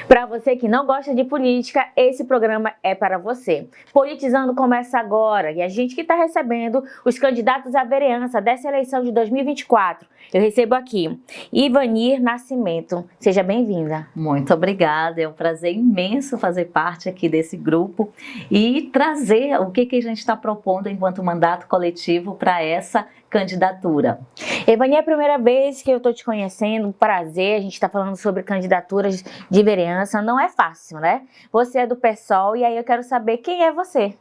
Para você que não gosta de política, esse programa é para você. Politizando começa agora e a gente que está recebendo os candidatos à vereança dessa eleição de 2024. Eu recebo aqui Ivanir Nascimento. Seja bem-vinda. Muito obrigada, é um prazer imenso fazer parte aqui desse grupo e trazer o que a gente está propondo enquanto mandato coletivo para essa candidatura. Ivanir, é a primeira vez que eu estou te conhecendo, um prazer, a gente está falando sobre candidaturas de vereança, não é fácil, né? Você é do PSOL e aí eu quero saber quem é você.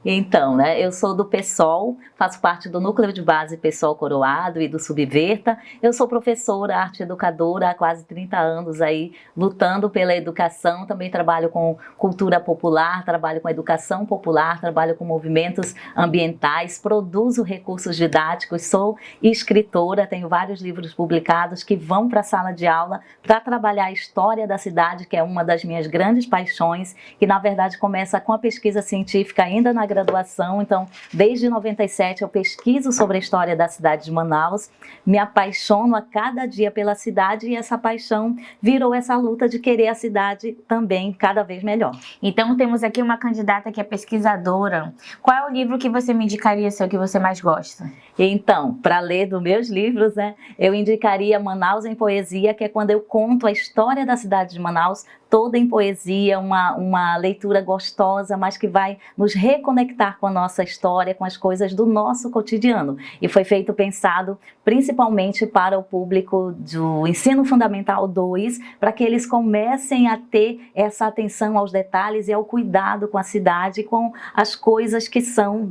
Então, eu sou do PSOL, faço parte do Núcleo de Base PSOL Coroado e do Subverta. Eu sou professora, arte educadora há quase 30 anos aí, lutando pela educação. Também trabalho com cultura popular, trabalho com educação popular, trabalho com movimentos ambientais, produzo recursos didáticos, sou escritora, tenho vários livros publicados que vão para a sala de aula para trabalhar a história da cidade, que é uma das minhas grandes paixões, que na verdade começa com a pesquisa científica ainda na graduação. Então, desde 97 eu pesquiso sobre a história da cidade de Manaus, me apaixono a cada dia pela cidade e essa paixão virou essa luta de querer a cidade também cada vez melhor. Então, temos aqui uma candidata que é pesquisadora. Qual é o livro que você me indicaria ser o que você mais gosta? Então, para ler dos meus livros, eu indicaria Manaus em Poesia, que é quando eu conto a história da cidade de Manaus toda em poesia, uma leitura gostosa, mas que vai nos reconectar com a nossa história, com as coisas do nosso cotidiano. E foi pensado principalmente para o público do Ensino Fundamental 2, para que eles comecem a ter essa atenção aos detalhes e ao cuidado com a cidade, com as coisas que são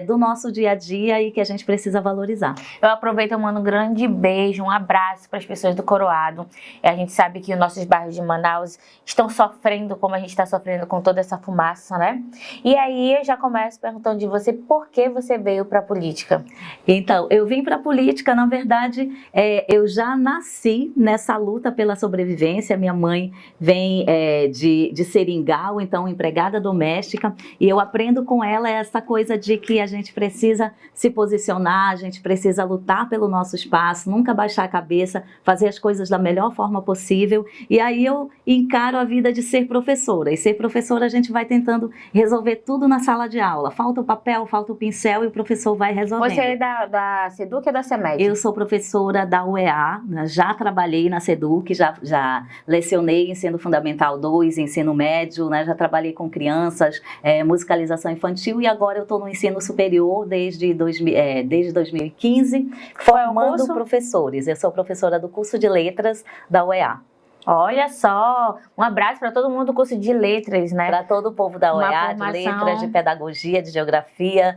do nosso dia a dia e que a gente precisa valorizar. Eu aproveito e mando um grande beijo, um abraço para as pessoas do Coroado. A gente sabe que os nossos bairros de Manaus estão sofrendo como a gente está sofrendo com toda essa fumaça, né? E aí eu já começo perguntando de você, por que você veio para a política? Então, eu vim para a política, na verdade, eu já nasci nessa luta pela sobrevivência. Minha mãe vem de Seringal, então empregada doméstica, e eu aprendo com ela essa coisa de que a gente precisa se posicionar, a gente precisa lutar pelo nosso espaço, nunca baixar a cabeça, fazer as coisas da melhor forma possível. E aí eu encaro a vida de ser professora. E ser professora a gente vai tentando resolver tudo na sala de aula. Falta o papel, falta o pincel e o professor vai resolvendo. Você é da SEDUC ou da CEMED? Eu sou professora da UEA, já trabalhei na SEDUC, já lecionei ensino fundamental 2, ensino médio, já trabalhei com crianças, musicalização infantil e agora eu estou no ensino superior desde 2015, formando professores. Eu sou professora do curso de letras da UEA. Olha só, um abraço para todo mundo do curso de letras, né? Para todo o povo da UEA, de letras, de pedagogia, de geografia,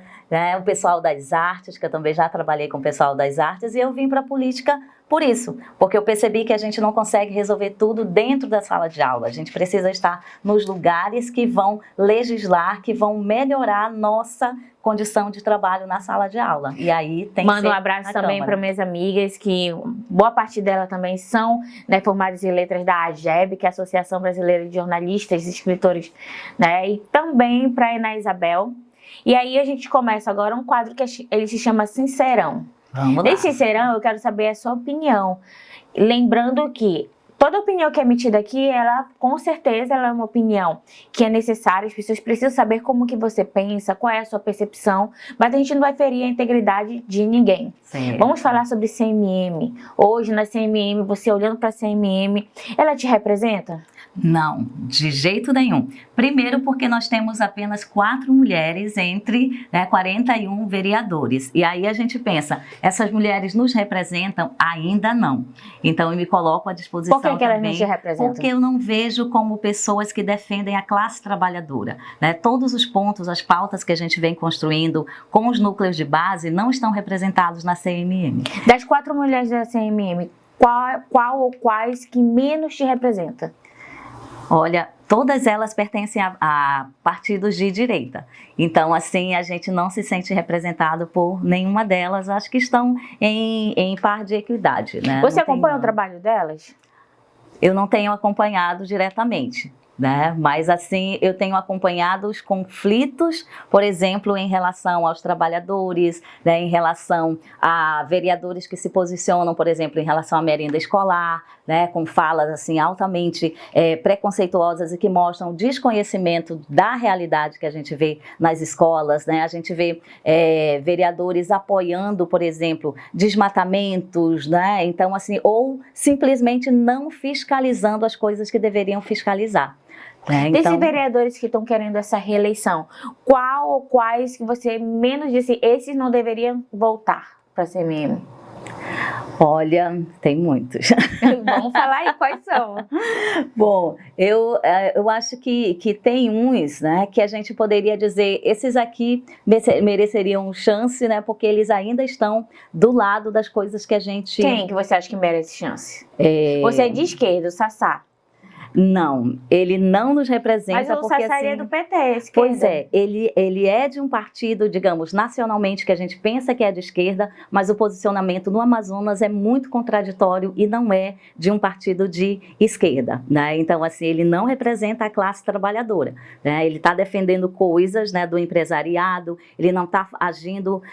o pessoal das artes, que eu também já trabalhei com o pessoal das artes, e eu vim para a política por isso, porque eu percebi que a gente não consegue resolver tudo dentro da sala de aula. A gente precisa estar nos lugares que vão legislar, que vão melhorar a nossa condição de trabalho na sala de aula. E aí tem que Mando um abraço também para minhas amigas, que boa parte delas também são formadas em letras da AGEB, que é a Associação Brasileira de Jornalistas e Escritores, e também para a Ana Isabel. E aí a gente começa agora um quadro que ele se chama Sincerão. Vamos lá. Nesse Sincerão, eu quero saber a sua opinião. Lembrando que toda opinião que é emitida aqui, com certeza, ela é uma opinião que é necessária. As pessoas precisam saber como que você pensa, qual é a sua percepção, mas a gente não vai ferir a integridade de ninguém. Sim. Vamos falar sobre CMM. Hoje, na CMM, você olhando para a CMM, ela te representa? Não, de jeito nenhum. Primeiro porque nós temos apenas 4 mulheres entre 41 vereadores. E aí a gente pensa, essas mulheres nos representam? Ainda não. Então eu me coloco à disposição também. Por que elas não te representam? Porque eu não vejo como pessoas que defendem a classe trabalhadora. Todos os pontos, as pautas que a gente vem construindo com os núcleos de base não estão representados na CMM. Das 4 mulheres da CMM, qual ou quais que menos te representa? Olha, todas elas pertencem a partidos de direita. Então, assim, a gente não se sente representado por nenhuma delas. Acho que estão em par de equidade. Você acompanha o trabalho delas? Eu não tenho acompanhado diretamente. né? Mas assim, eu tenho acompanhado os conflitos, por exemplo, em relação aos trabalhadores, né? Em relação a vereadores que se posicionam, por exemplo, em relação à merenda escolar, né? Com falas assim altamente preconceituosas e que mostram desconhecimento da realidade que a gente vê nas escolas, né? A gente vê vereadores apoiando, por exemplo, desmatamentos, né? Então assim, ou simplesmente não fiscalizando as coisas que deveriam fiscalizar. Desses vereadores que estão querendo essa reeleição, qual ou quais que você menos disse, esses não deveriam voltar para a CMM? Olha, tem muitos. Vamos falar aí quais são. Bom, eu acho que tem uns, né, que a gente poderia dizer, esses aqui mereceriam chance, né, porque eles ainda estão do lado das coisas que a gente... Quem que você acha que merece chance? Você é de esquerda, o Sassá. Não, ele não nos representa. Mas o porque, Sassá assim, é do PT, esquerda. Pois é, ele é de um partido, digamos, nacionalmente, que a gente pensa que é de esquerda, mas o posicionamento no Amazonas é muito contraditório e não é de um partido de esquerda, né? Então, assim, ele não representa a classe trabalhadora, né? Ele está defendendo coisas, né, do empresariado, ele não está agindo,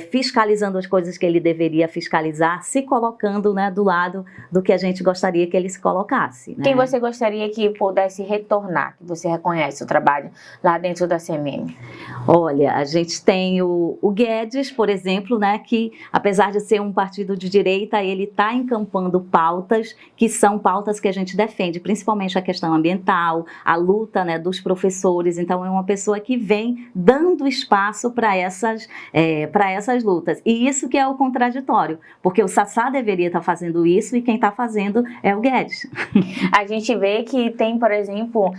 fiscalizando as coisas que ele deveria fiscalizar, se colocando, né, do lado do que a gente gostaria que ele se colocasse, né? Quem você gostaria que pudesse retornar, que você reconhece o trabalho lá dentro da CMM? Olha, a gente tem o Guedes, por exemplo, né, que apesar de ser um partido de direita, ele está encampando pautas que são pautas que a gente defende, principalmente a questão ambiental, a luta, né, dos professores. Então é uma pessoa que vem dando espaço para essas lutas. E isso que é o contraditório, porque o Sassá deveria estar fazendo isso e quem está fazendo é o Guedes. A gente vê que tem, por exemplo,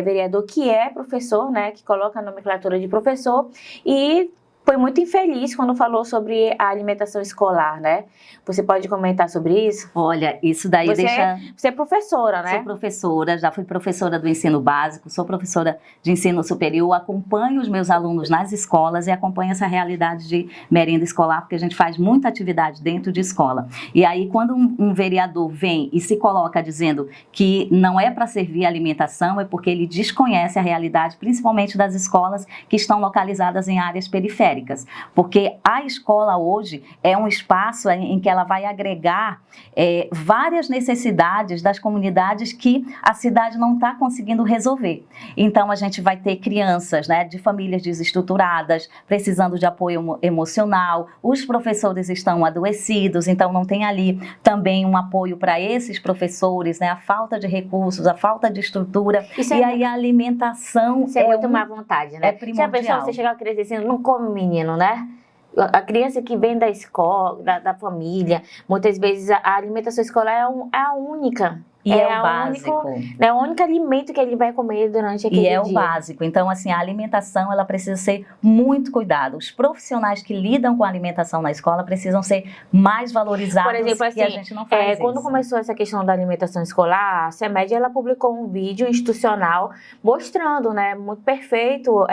vereador que é professor, né, que coloca a nomenclatura de professor e foi muito infeliz quando falou sobre a alimentação escolar, né? Você pode comentar sobre isso? Olha, isso daí Você é professora, né? Sou professora, já fui professora do ensino básico, sou professora de ensino superior, acompanho os meus alunos nas escolas e acompanho essa realidade de merenda escolar, porque a gente faz muita atividade dentro de escola. E aí, quando um vereador vem e se coloca dizendo que não é para servir alimentação, é porque ele desconhece a realidade, principalmente das escolas que estão localizadas em áreas periféricas. Porque a escola hoje é um espaço em que ela vai agregar várias necessidades das comunidades que a cidade não está conseguindo resolver. Então a gente vai ter crianças, né, de famílias desestruturadas, precisando de apoio emocional, os professores estão adoecidos, então não tem ali também um apoio para esses professores, né, a falta de recursos, a falta de estrutura, aí a alimentação isso é muito má vontade, né? É primordial. Se a pessoa, você chegar a criança dizendo, não come menino, né? A criança que vem da escola, da família, muitas vezes a alimentação escolar é a única. E é o básico. É o único alimento que ele vai comer durante aquele dia. E é o básico. Então, assim, a alimentação, ela precisa ser muito cuidada. Os profissionais que lidam com a alimentação na escola precisam ser mais valorizados. Por exemplo, assim, e a gente não faz isso. Quando começou essa questão da alimentação escolar, a CEMED, ela publicou um vídeo institucional mostrando, né, muito perfeito,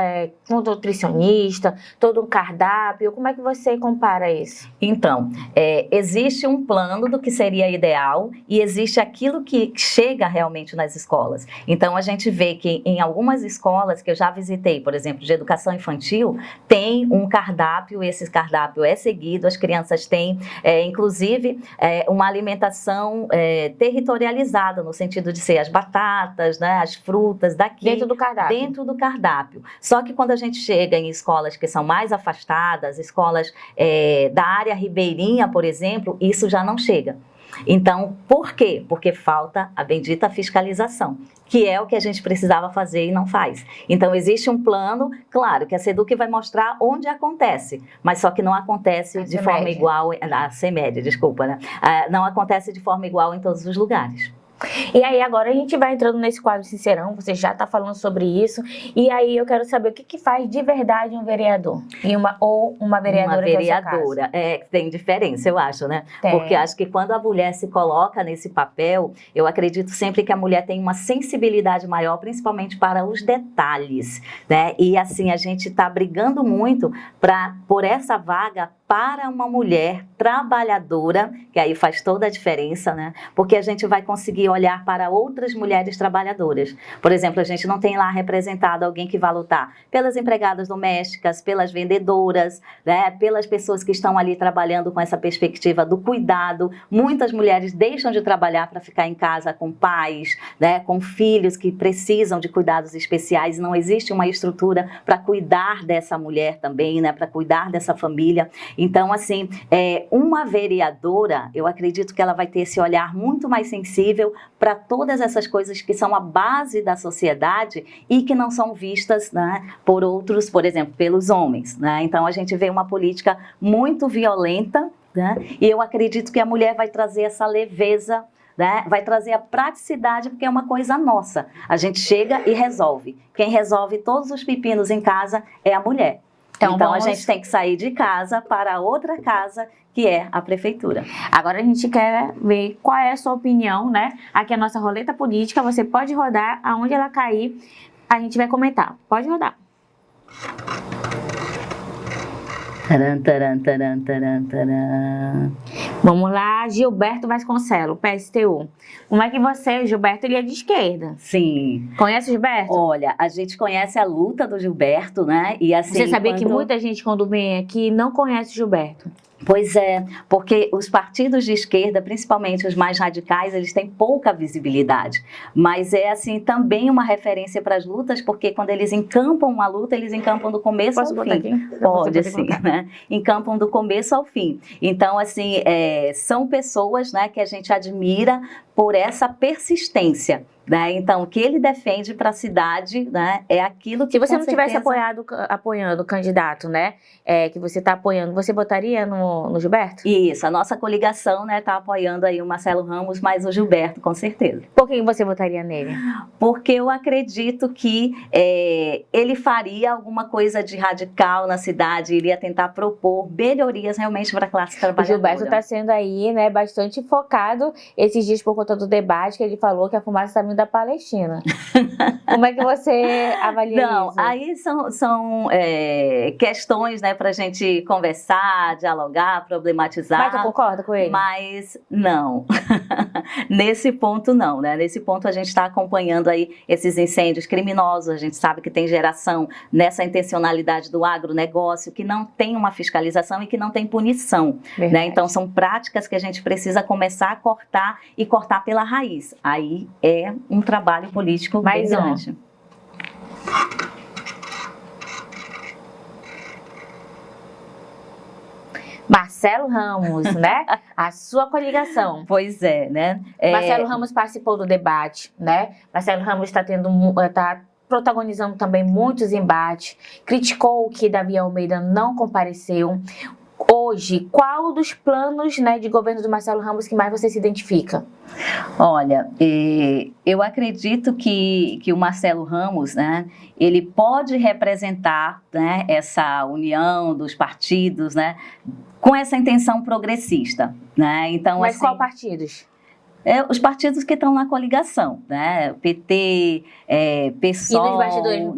com nutricionista, todo um cardápio. Como é que você compara isso? Então, existe um plano do que seria ideal e existe aquilo que chega realmente nas escolas. Então, a gente vê que em algumas escolas que eu já visitei, por exemplo, de educação infantil, tem um cardápio, esse cardápio é seguido, as crianças têm, inclusive, uma alimentação territorializada, no sentido de ser as batatas, né, as frutas daqui. Dentro do cardápio. Dentro do cardápio. Só que quando a gente chega em escolas que são mais afastadas, escolas da área ribeirinha, por exemplo, isso já não chega. Então, por quê? Porque falta a bendita fiscalização, que é o que a gente precisava fazer e não faz. Então, existe um plano, claro, que a SEDUC vai mostrar onde acontece, mas só que não acontece de forma igual, a CEMED, desculpa, né? Não acontece de forma igual em todos os lugares. E aí agora a gente vai entrando nesse quadro Sincerão, você já está falando sobre isso, e aí eu quero saber o que faz de verdade um vereador ou uma vereadora. Uma vereadora, tem diferença, eu acho, né? Tem. Porque acho que quando a mulher se coloca nesse papel, eu acredito sempre que a mulher tem uma sensibilidade maior, principalmente para os detalhes, né? E assim, a gente está brigando muito por essa vaga para uma mulher trabalhadora, que aí faz toda a diferença, né? Porque a gente vai conseguir olhar para outras mulheres trabalhadoras. Por exemplo, a gente não tem lá representado alguém que vai lutar pelas empregadas domésticas, pelas vendedoras, né? Pelas pessoas que estão ali trabalhando com essa perspectiva do cuidado. Muitas mulheres deixam de trabalhar para ficar em casa com pais, né? Com filhos que precisam de cuidados especiais. Não existe uma estrutura para cuidar dessa mulher também, né? Para cuidar dessa família. Então, assim, uma vereadora, eu acredito que ela vai ter esse olhar muito mais sensível para todas essas coisas que são a base da sociedade e que não são vistas, né, por outros, por exemplo, pelos homens, né? Então, a gente vê uma política muito violenta, né? E eu acredito que a mulher vai trazer essa leveza, né? Vai trazer a praticidade, porque é uma coisa nossa. A gente chega e resolve. Quem resolve todos os pepinos em casa é a mulher. Então a gente tem que sair de casa para outra casa, que é a prefeitura. Agora a gente quer ver qual é a sua opinião, né? Aqui é a nossa roleta política, você pode rodar, aonde ela cair, a gente vai comentar. Pode rodar. Taran, taran, taran, taran, taran. Vamos lá, Gilberto Vasconcelos, PSTU. Como é que você, Gilberto, ele é de esquerda? Sim. Conhece o Gilberto? Olha, a gente conhece a luta do Gilberto, né? E assim, você sabia que muita gente, quando vem aqui, não conhece o Gilberto? Pois é, porque os partidos de esquerda, principalmente os mais radicais, eles têm pouca visibilidade. Mas é, assim, também uma referência para as lutas, porque quando eles encampam uma luta, eles encampam do começo ao fim. Aqui? Pode, sim, né? Encampam do começo ao fim. Então, assim, são pessoas, né, que a gente admira por essa persistência. Né? Então, o que ele defende para a cidade, né, é aquilo que... Se você não tivesse apoiando o candidato, né, que você está apoiando, você votaria no Gilberto? Isso, a nossa coligação, né, está apoiando aí o Marcelo Ramos, mas o Gilberto, com certeza. Por que você votaria nele? Porque eu acredito que ele faria alguma coisa de radical na cidade, iria tentar propor melhorias realmente para a classe trabalhadora. O Gilberto está sendo aí, né, bastante focado esses dias por conta do debate, que ele falou que a fumaça está vindo da Palestina. Como é que você avalia isso? Não, aí são questões, né, para a gente conversar, dialogar, problematizar. Mas você concorda com ele? Mas não. Nesse ponto não, né? Nesse ponto a gente está acompanhando aí esses incêndios criminosos, a gente sabe que tem geração nessa intencionalidade do agronegócio, que não tem uma fiscalização e que não tem punição, né? Então são práticas que a gente precisa começar a cortar e cortar pela raiz. Aí é um trabalho político bem grande. Marcelo Ramos, né? A sua coligação. Pois é, né? Marcelo Ramos participou do debate, né? Marcelo Ramos está protagonizando também muitos embates, criticou que Davi Almeida não compareceu. Hoje, qual dos planos, né, de governo do Marcelo Ramos que mais você se identifica? Olha, eu acredito que o Marcelo Ramos, né, ele pode representar, né, essa união dos partidos, né, com essa intenção progressista, né? Então, mas assim, qual partidos? Os partidos que estão na coligação, né? PT, PSOL... E nos bastidores, né?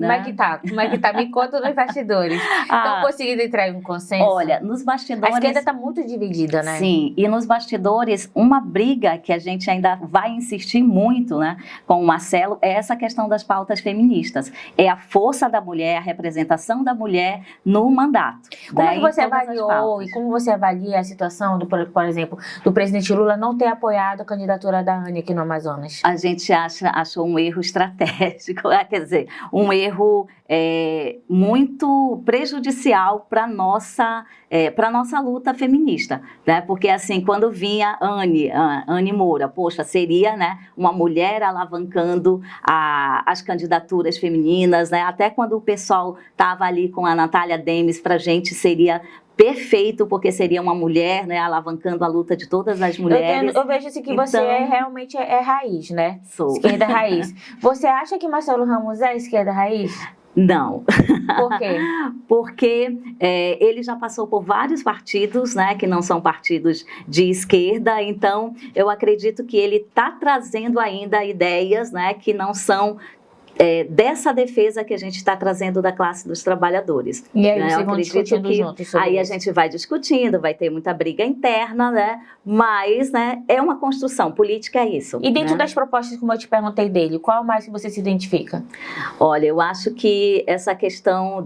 Como é que tá? Me conta nos bastidores. Estão conseguindo entrar em um consenso? Olha, nos bastidores... A esquerda está muito dividida, né? Sim, e nos bastidores, uma briga que a gente ainda vai insistir muito, né, com o Marcelo, é essa questão das pautas feministas. É a força da mulher, a representação da mulher no mandato. Como é que você avaliou e como você avalia a situação, por exemplo, do presidente Lula não ter apoiado a candidatura da Anne aqui no Amazonas? A gente achou um erro estratégico, quer dizer, um erro muito prejudicial para a nossa luta feminista, né? Porque assim, quando vinha Anne Moura, poxa, seria, né, uma mulher alavancando as candidaturas femininas, né? Até quando o pessoal estava ali com a Natália Demes, para a gente seria perfeito, porque seria uma mulher, né, alavancando a luta de todas as mulheres. Eu vejo assim que então, você realmente é raiz, né? Sou. Esquerda raiz. Você acha que Marcelo Ramos é esquerda raiz? Não. Por quê? Porque ele já passou por vários partidos, né, que não são partidos de esquerda, então eu acredito que ele está trazendo ainda ideias, né, que não são dessa defesa que a gente está trazendo da classe dos trabalhadores. E aí né? vocês vão discutindo juntos sobre aí isso. a gente vai discutindo, vai ter muita briga interna, né? Mas, né, é uma construção, política é isso. E dentro né? das propostas, como eu te perguntei dele, qual mais que você se identifica? Olha, eu acho que essa questão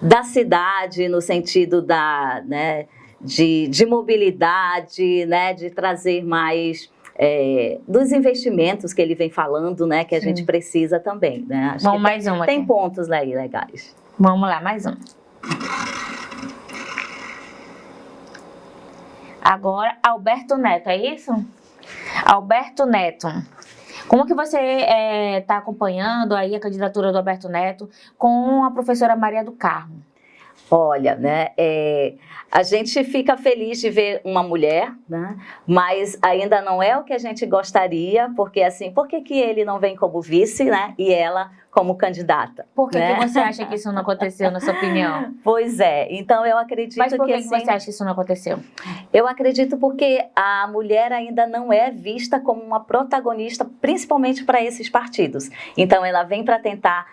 da cidade, no sentido né, de mobilidade, né, de trazer mais dos investimentos que ele vem falando, né, que a gente precisa também. Né? Acho Vamos que mais uma. tem aqui. pontos aí legais. Vamos lá, mais um. Agora, Alberto Neto, é isso? Alberto Neto. Como que você está acompanhando aí a candidatura do Alberto Neto com a professora Maria do Carmo? Olha, né, a gente fica feliz de ver uma mulher, né, mas ainda não é o que a gente gostaria, porque assim, por que ele não vem como vice, né, e ela como candidata? Por que, né? que você acha que isso não aconteceu, na sua opinião? Pois é, então eu acredito Mas por que assim, você acha que isso não aconteceu? Eu acredito porque a mulher ainda não é vista como uma protagonista, principalmente para esses partidos. Então ela vem para tentar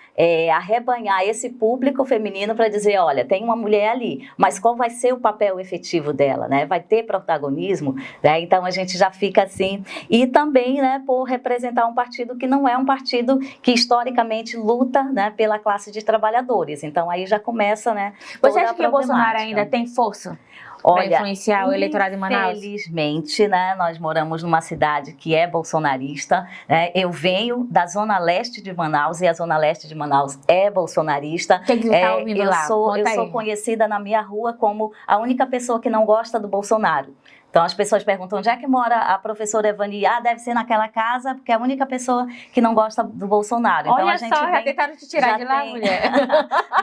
arrebanhar esse público feminino para dizer, olha, tem uma mulher ali, mas qual vai ser o papel efetivo dela, né? Vai ter protagonismo, né? Então a gente já fica assim. E também, né, por representar um partido que não é um partido que historicamente luta, né, pela classe de trabalhadores. Então aí já começa, né? Você acha que o Bolsonaro ainda tem força para influenciar o eleitorado em Manaus? Infelizmente, né, nós moramos numa cidade que é bolsonarista, né, eu venho da zona leste de Manaus e a zona leste de Manaus é bolsonarista. Quem que tá ouvindo lá? Eu sou conhecida na minha rua como a única pessoa que não gosta do Bolsonaro. Então as pessoas perguntam onde é que mora a professora Evani? Deve ser naquela casa, porque é a única pessoa que não gosta do Bolsonaro. Então, olha a gente só, já tentaram te tirar de lá, mulher?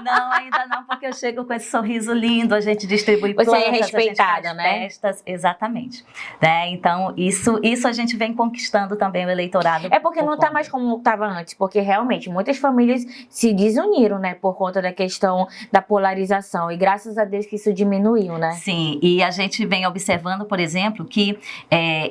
Não, ainda não, porque eu chego com esse sorriso lindo, a gente distribui plantas, você é respeitada, né? Festas, exatamente. Né? Então isso a gente vem conquistando também o eleitorado. É porque não está mais como estava antes, porque realmente muitas famílias se desuniram, né, por conta da questão da polarização, e graças a Deus que isso diminuiu, né? Sim, e a gente vem observando, por exemplo, que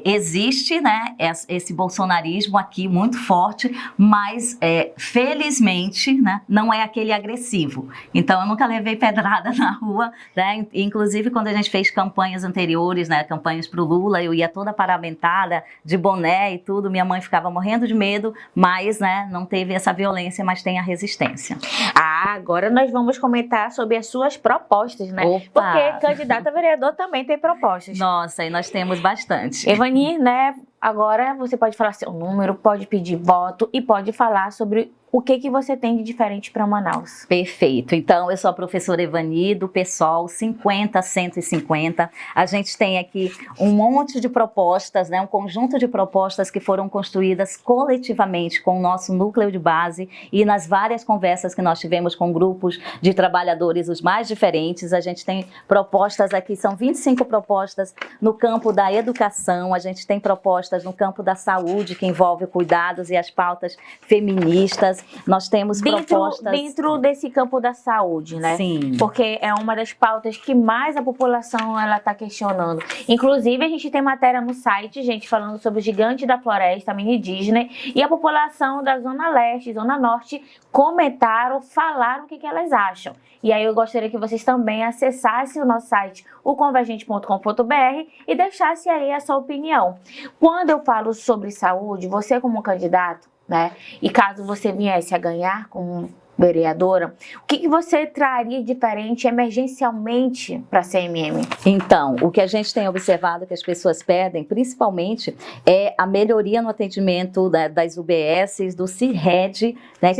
existe, né, esse bolsonarismo aqui muito forte, mas felizmente, né, não é aquele agressivo. Então eu nunca levei pedrada na rua, né? Inclusive quando a gente fez campanhas anteriores, né, campanhas pro Lula, eu ia toda paramentada, de boné e tudo, minha mãe ficava morrendo de medo, mas, né, não teve essa violência, mas tem a resistência. Agora nós vamos comentar sobre as suas propostas, né? Opa! Porque candidato a vereador também tem propostas. Nossa, e nós temos bastante. Evani, né, agora você pode falar seu número, pode pedir voto e pode falar sobre o que você tem de diferente para Manaus. Perfeito. Então, eu sou a professora Evani, do PSOL 50-150. A gente tem aqui um monte de propostas, né, um conjunto de propostas que foram construídas coletivamente com o nosso núcleo de base e nas várias conversas que nós tivemos com grupos de trabalhadores os mais diferentes. A gente tem propostas aqui, são 25 propostas no campo da educação, a gente tem propostas no campo da saúde, que envolve cuidados e as pautas feministas. Nós temos propostas... Dentro desse campo da saúde, né? Sim. Porque é uma das pautas que mais a população está questionando. Inclusive, a gente tem matéria no site, gente, falando sobre o gigante da floresta, mini Disney, e a população da Zona Leste, Zona Norte, comentaram, falaram o que elas acham. E aí eu gostaria que vocês também acessassem o nosso site, oconvergente.com.br, e deixassem aí a sua opinião. Quando eu falo sobre saúde, você como candidato, né? E caso você viesse a ganhar como vereadora, o que você traria diferente emergencialmente para a CMM? Então, o que a gente tem observado que as pessoas pedem, principalmente, é a melhoria no atendimento das UBSs, do CISREG, né,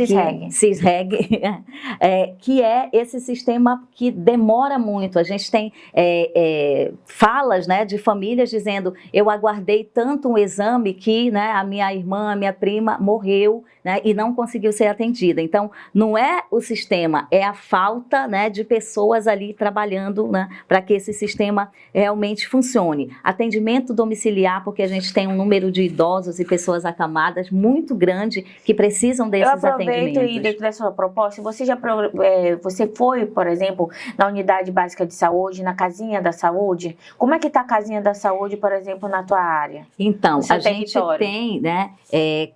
CISREG, que é esse sistema que demora muito. A gente tem falas, né, de famílias dizendo, eu aguardei tanto um exame que, né, a minha irmã, a minha prima morreu, né, e não conseguiu ser atendida. Então, não é o sistema, é a falta, né, de pessoas ali trabalhando, né, para que esse sistema realmente funcione. Atendimento domiciliar, porque a gente tem um número de idosos e pessoas acamadas muito grande que precisam desses atendimentos. Eu aproveito e dentro da sua proposta, você foi, por exemplo, na unidade básica de saúde, na casinha da saúde? Como é que está a casinha da saúde, por exemplo, na tua área? Então, a gente tem, né,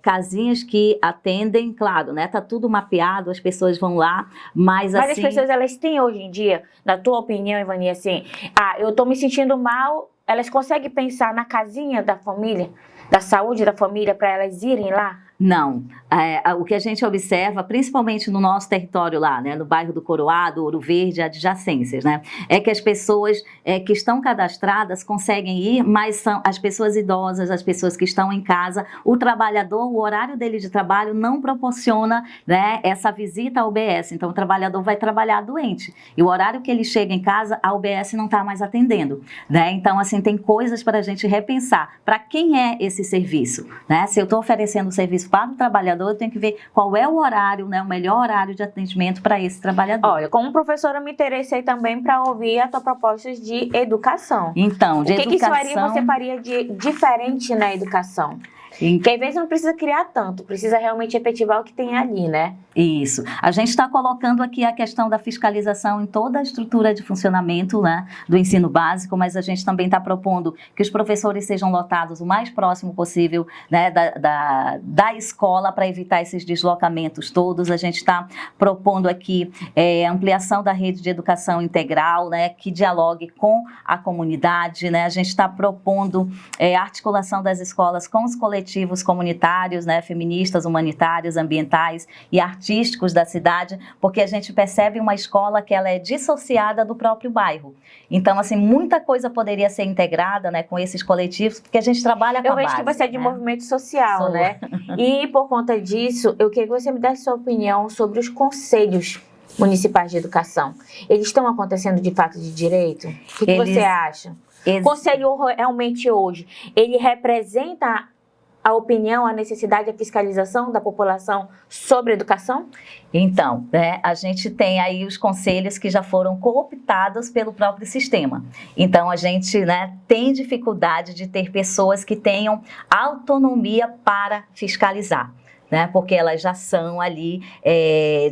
casinhas que atendem, claro, né, tá tudo mapeado, as pessoas vão lá, mas assim... as pessoas, elas têm hoje em dia, na tua opinião, Ivani, assim, eu tô me sentindo mal, elas conseguem pensar na casinha da família, da saúde da família, para elas irem lá? Não, o que a gente observa, principalmente no nosso território lá, né, no bairro do Coroado, Ouro Verde, adjacências, né, é que as pessoas que estão cadastradas conseguem ir, mas são as pessoas idosas, as pessoas que estão em casa, o trabalhador, o horário dele de trabalho não proporciona, né, essa visita à UBS, então o trabalhador vai trabalhar doente, e o horário que ele chega em casa, a UBS não está mais atendendo, né, então assim, tem coisas para a gente repensar, para quem é esse serviço, né, se eu estou oferecendo serviço para o trabalhador, eu tenho que ver qual é o horário, né, o melhor horário de atendimento para esse trabalhador. Olha, como professora, eu me interessei também para ouvir a tua proposta de educação. Então, de educação... O que você faria de diferente na educação? Porque às vezes não precisa criar tanto, precisa realmente efetivar o que tem ali, né? Isso. A gente está colocando aqui a questão da fiscalização em toda a estrutura de funcionamento, né, do ensino básico, mas a gente também está propondo que os professores sejam lotados o mais próximo possível, né, da escola para evitar esses deslocamentos todos. A gente está propondo aqui ampliação da rede de educação integral, né, que dialogue com a comunidade, né? A gente está propondo articulação das escolas com os coletivos comunitários, né, feministas, humanitários, ambientais e artísticos da cidade, porque a gente percebe uma escola que ela é dissociada do próprio bairro. Então, assim, muita coisa poderia ser integrada, né, com esses coletivos, porque a gente trabalha com a base. Eu vejo que você é de movimento social, né? E por conta disso, eu queria que você me desse sua opinião sobre os conselhos municipais de educação. Eles estão acontecendo de fato de direito? O que você acha? O conselho realmente hoje, ele representa a opinião, a necessidade, a fiscalização da população sobre a educação? Então, né, a gente tem aí os conselhos que já foram cooptados pelo próprio sistema. Então, a gente, né, tem dificuldade de ter pessoas que tenham autonomia para fiscalizar, né, porque elas já são ali,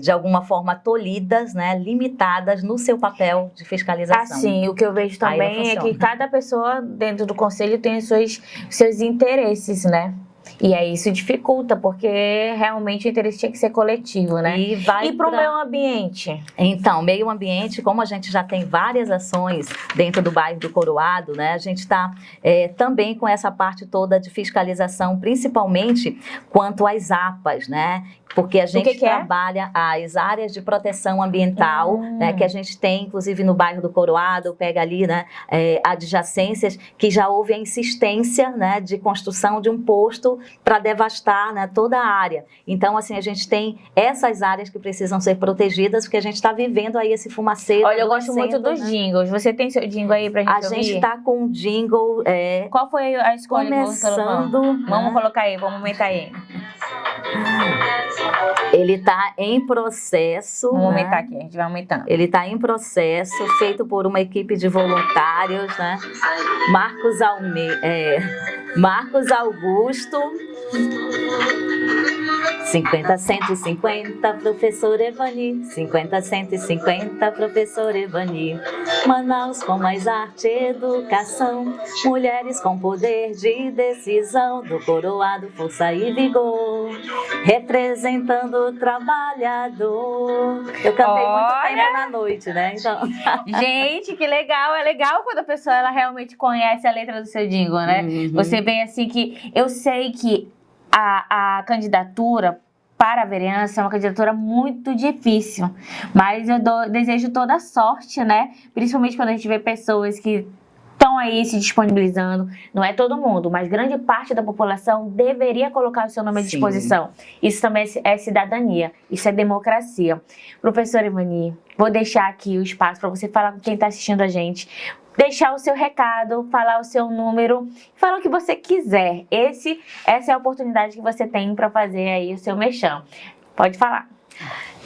de alguma forma, tolhidas, né, limitadas no seu papel de fiscalização. Assim, o que eu vejo também é que cada pessoa dentro do conselho tem seus interesses, né? E aí isso dificulta, porque realmente o interesse tinha que ser coletivo, né? E para o meio ambiente? Então, meio ambiente, como a gente já tem várias ações dentro do bairro do Coroado, né? A gente está também com essa parte toda de fiscalização, principalmente quanto às APAs, né? Porque a gente trabalha as áreas de proteção ambiental, né, que a gente tem, inclusive no bairro do Coroado, pega ali, né, adjacências, que já houve a insistência, né, de construção de um posto para devastar, né, toda a área. Então, assim, a gente tem essas áreas que precisam ser protegidas, porque a gente está vivendo aí esse fumaceiro. Olha, eu gosto muito dos jingles. Você tem seu jingle aí para a gente ouvir? A gente está com um jingle... Qual foi a escolha? Começando... Vamos colocar aí, vamos aumentar aí. Ele está em processo. Vamos aumentar aqui, a gente vai aumentando. Ele está em processo, feito por uma equipe de voluntários, né? Marcos Augusto. 50, 150, professor Evani. 50, 150, professor Evani. Manaus com mais arte e educação. Mulheres com poder de decisão. Do Coroado, força e vigor. Representando o trabalhador. Eu cantei muito tempo na noite, né? Então... Gente, que legal. É legal quando a pessoa ela realmente conhece a letra do seu jingle, né? Uhum. Você vem assim que... Eu sei que a candidatura para a vereança é uma candidatura muito difícil, mas eu desejo toda a sorte, né? Principalmente quando a gente vê pessoas que estão aí se disponibilizando. Não é todo mundo, mas grande parte da população deveria colocar o seu nome à disposição. Isso também é cidadania, isso é democracia. Professora Ivani, vou deixar aqui o espaço para você falar com quem está assistindo a gente, deixar o seu recado, falar o seu número, falar o que você quiser. Essa é a oportunidade que você tem para fazer aí o seu merchan. Pode falar.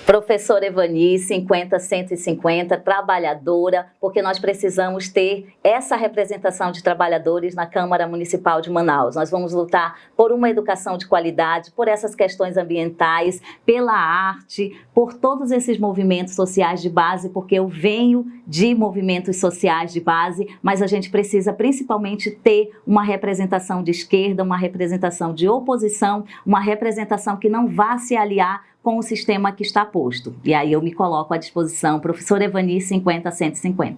Professora Evani, 50-150, trabalhadora, porque nós precisamos ter essa representação de trabalhadores na Câmara Municipal de Manaus. Nós vamos lutar por uma educação de qualidade, por essas questões ambientais, pela arte, por todos esses movimentos sociais de base, porque eu venho de movimentos sociais de base, mas a gente precisa principalmente ter uma representação de esquerda, uma representação de oposição, uma representação que não vá se aliar com o sistema que está posto. E aí eu me coloco à disposição, professora Evani, 50-150.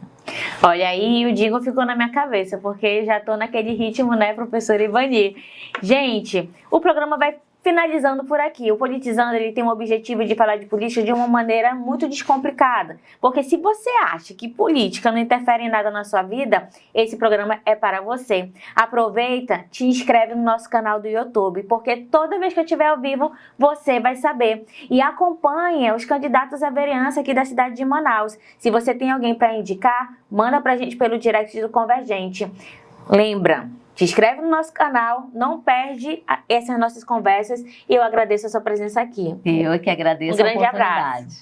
Olha aí, o jingle ficou na minha cabeça, porque já tô naquele ritmo, né, professora Evani? Gente, o programa vai finalizando por aqui. O Politizando, ele tem o objetivo de falar de política de uma maneira muito descomplicada. Porque se você acha que política não interfere em nada na sua vida, esse programa é para você. Aproveita, te inscreve no nosso canal do YouTube, porque toda vez que eu estiver ao vivo, você vai saber. E acompanha os candidatos à vereança aqui da cidade de Manaus. Se você tem alguém para indicar, manda pra gente pelo direct do Convergente. Lembra, te inscreve no nosso canal, não perde essas nossas conversas e eu agradeço a sua presença aqui. Eu que agradeço a oportunidade. Um grande abraço.